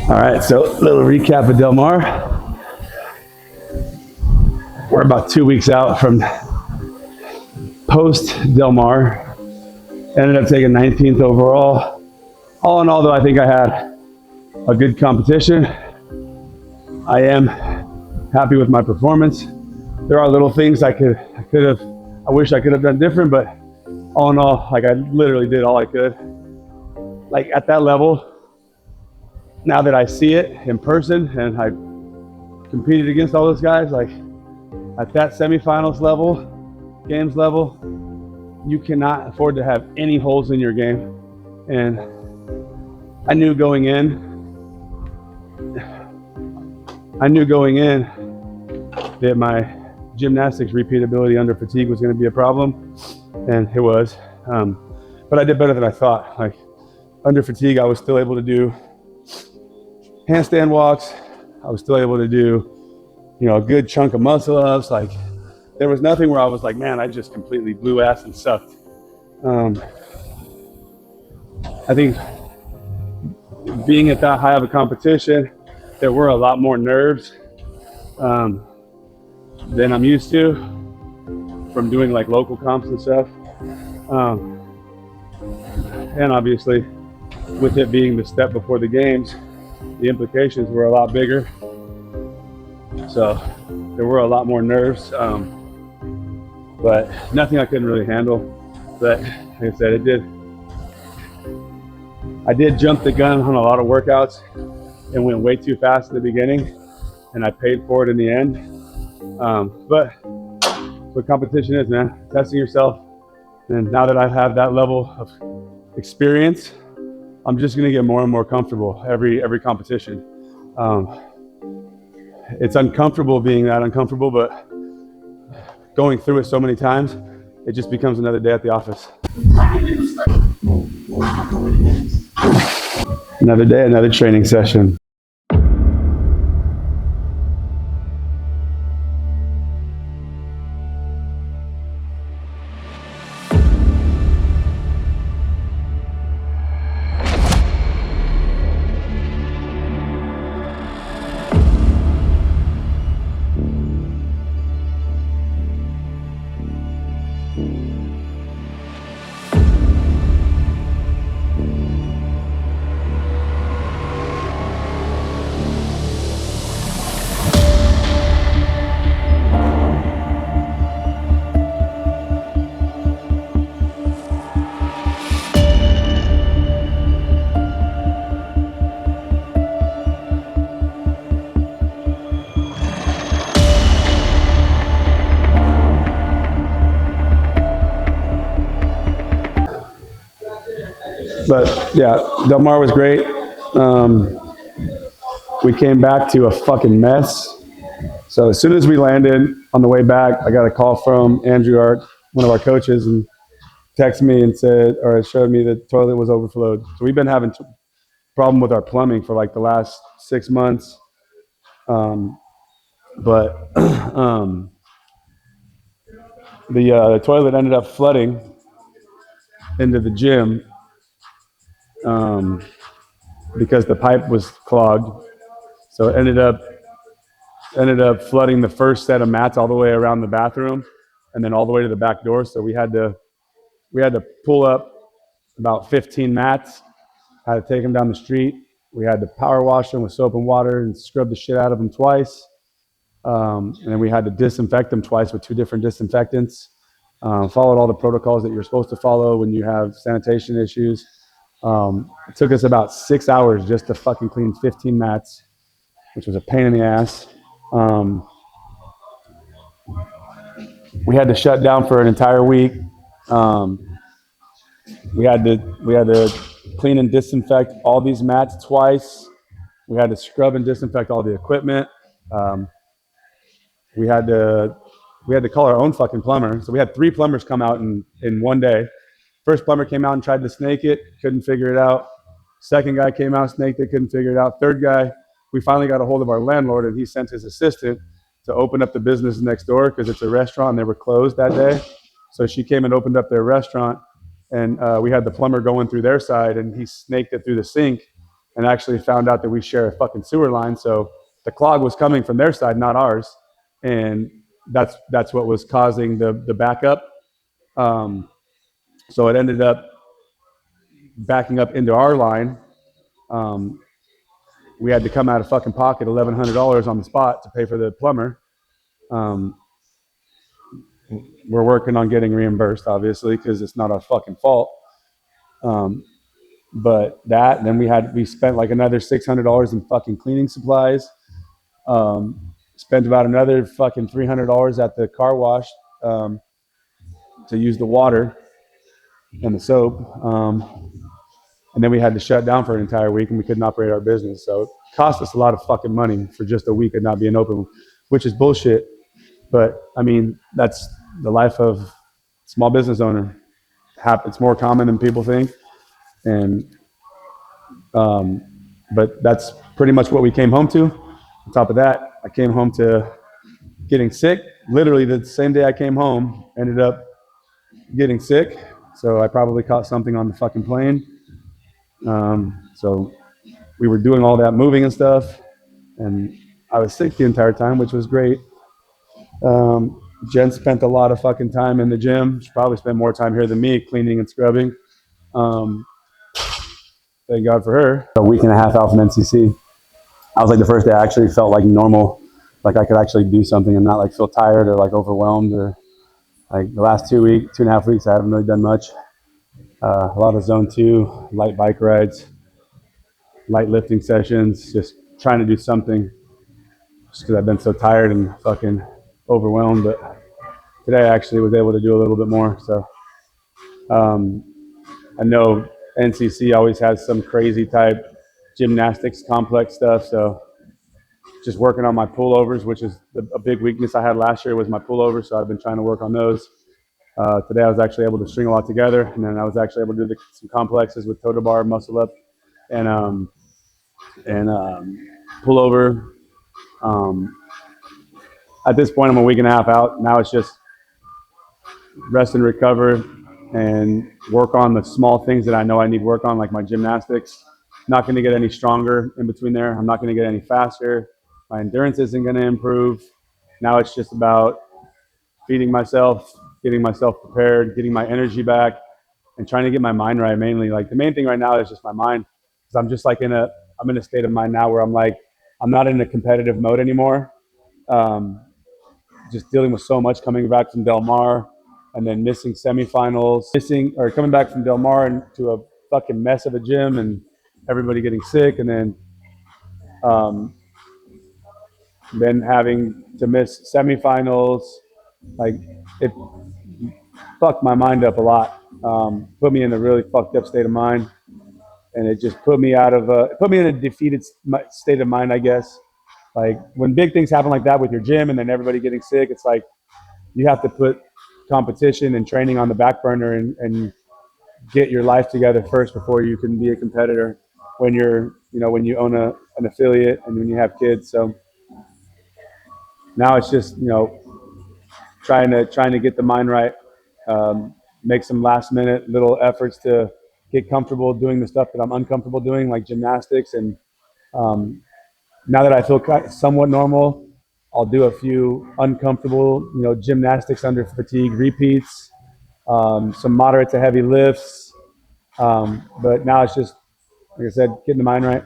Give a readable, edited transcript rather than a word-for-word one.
All right, so a little recap of Del Mar. We're about 2 weeks out from post Del Mar. Ended up taking 19th overall. All in all, though, I think I had a good competition. I am happy with my performance. There are little things I wish I could have done different, but all in all, like I literally did all I could. Like at that level, now that I see it in person and I competed against all those guys, like at that semifinals level, games level, you cannot afford to have any holes in your game. And I knew going in that my gymnastics repeatability under fatigue was going to be a problem, and it was. But I did better than I thought. Like under fatigue, I was still able to do handstand walks. I was still able to do, a good chunk of muscle ups. Like there was nothing where I was like, man, I just completely blew ass and sucked. I think being at that high of a competition, there were a lot more nerves than I'm used to from doing like local comps and stuff. And obviously, with it being the step before the games, the implications were a lot bigger. So there were a lot more nerves, but nothing I couldn't really handle. But like I said, I did jump the gun on a lot of workouts and went way too fast in the beginning, and I paid for it in the end. But what competition is, man, testing yourself. And now that I have that level of experience, I'm just gonna get more and more comfortable every competition. It's uncomfortable being that uncomfortable, but going through it so many times, it just becomes another day at the office. Another day, another training session. But yeah, Del Mar was great. We came back to a fucking mess. So as soon as we landed on the way back, I got a call from Andrew Art, one of our coaches, and texted me and said, or showed me the toilet was overflowed. So we've been having problem with our plumbing for like the last 6 months. But the toilet ended up flooding into the gym because the pipe was clogged. So it ended up flooding the first set of mats all the way around the bathroom and then all the way to the back door. So we had to pull up about 15 mats, had to take them down the street. We had to power wash them with soap and water and scrub the shit out of them twice. And then we had to disinfect them twice with 2 different disinfectants. Followed all the protocols that you're supposed to follow when you have sanitation issues. It took us about 6 hours just to fucking clean 15 mats, which was a pain in the ass. We had to shut down for an entire week. We had to clean and disinfect all these mats twice. We had to scrub and disinfect all the equipment. We had to call our own fucking plumber. So we had 3 plumbers come out in one day. First plumber came out and tried to snake it, couldn't figure it out. Second guy came out, snaked it, couldn't figure it out. Third guy, we finally got a hold of our landlord, and he sent his assistant to open up the business next door because it's a restaurant and they were closed that day. So she came and opened up their restaurant, and we had the plumber going through their side, and he snaked it through the sink. and actually found out that we share a fucking sewer line. So the clog was coming from their side, not ours, and that's what was causing the backup. Um, so it ended up backing up into our line. Um, we had to come out of fucking pocket $1,100 on the spot to pay for the plumber. Um, we're working on getting reimbursed, obviously, because it's not our fucking fault. Um, but that, and then we spent like another $600 in fucking cleaning supplies. Spent about another fucking $300 at the car wash um, to use the water and the soap. And then we had to shut down for an entire week, and we couldn't operate our business. So it cost us a lot of fucking money for just a week of not being open, which is bullshit. But I mean, that's the life of small business owner. It's more common than people think, and but that's pretty much what we came home to. On top of that, I came home to getting sick. Literally the same day I came home, ended up getting sick. So I probably caught something on the fucking plane. So we were doing all that moving and stuff, and I was sick the entire time, which was great. Jen spent a lot of fucking time in the gym. She probably spent more time here than me cleaning and scrubbing. Um, Thank God for her. A week and a half out from NCC. I was like the first day I actually felt like normal, like I could actually do something and not like feel tired or like overwhelmed or like the last 2.5 weeks I haven't really done much. A lot of zone 2, light bike rides, light lifting sessions, just trying to do something just because I've been so tired and fucking overwhelmed. But today I actually was able to do a little bit more. So I know NCC always has some crazy type gymnastics complex stuff. So just working on my pullovers, which is a big weakness I had last year was my pullovers. So I've been trying to work on those. Today I was actually able to string a lot together, and then I was actually able to do some complexes with toe to bar, muscle up, and pullover. Um, at this point, I'm a week and a half out. Now it's just rest and recover and work on the small things that I know I need work on, like my gymnastics. Not going to get any stronger in between there. I'm not going to get any faster. My endurance isn't going to improve. Now it's just about feeding myself, getting myself prepared, getting my energy back, and trying to get my mind right. Mainly, like the main thing right now is just my mind, because I'm just like I'm in a state of mind now where I'm like, I'm not in a competitive mode anymore. Um, just dealing with so much coming back from Del Mar and then missing semifinals, coming back from Del Mar into a fucking mess of a gym and everybody getting sick, and um, then having to miss semifinals. Like it fucked my mind up a lot. Put me in a really fucked up state of mind, and it just put me put me in a defeated state of mind, I guess. Like when big things happen like that with your gym and then everybody getting sick, it's like you have to put competition and training on the back burner and get your life together first before you can be a competitor when when you own an affiliate and when you have kids. So now it's just, trying to get the mind right, make some last minute little efforts to get comfortable doing the stuff that I'm uncomfortable doing, like gymnastics. And now that I feel somewhat normal, I'll do a few uncomfortable, gymnastics under fatigue repeats, some moderate to heavy lifts. But now it's just, like I said, getting the mind right.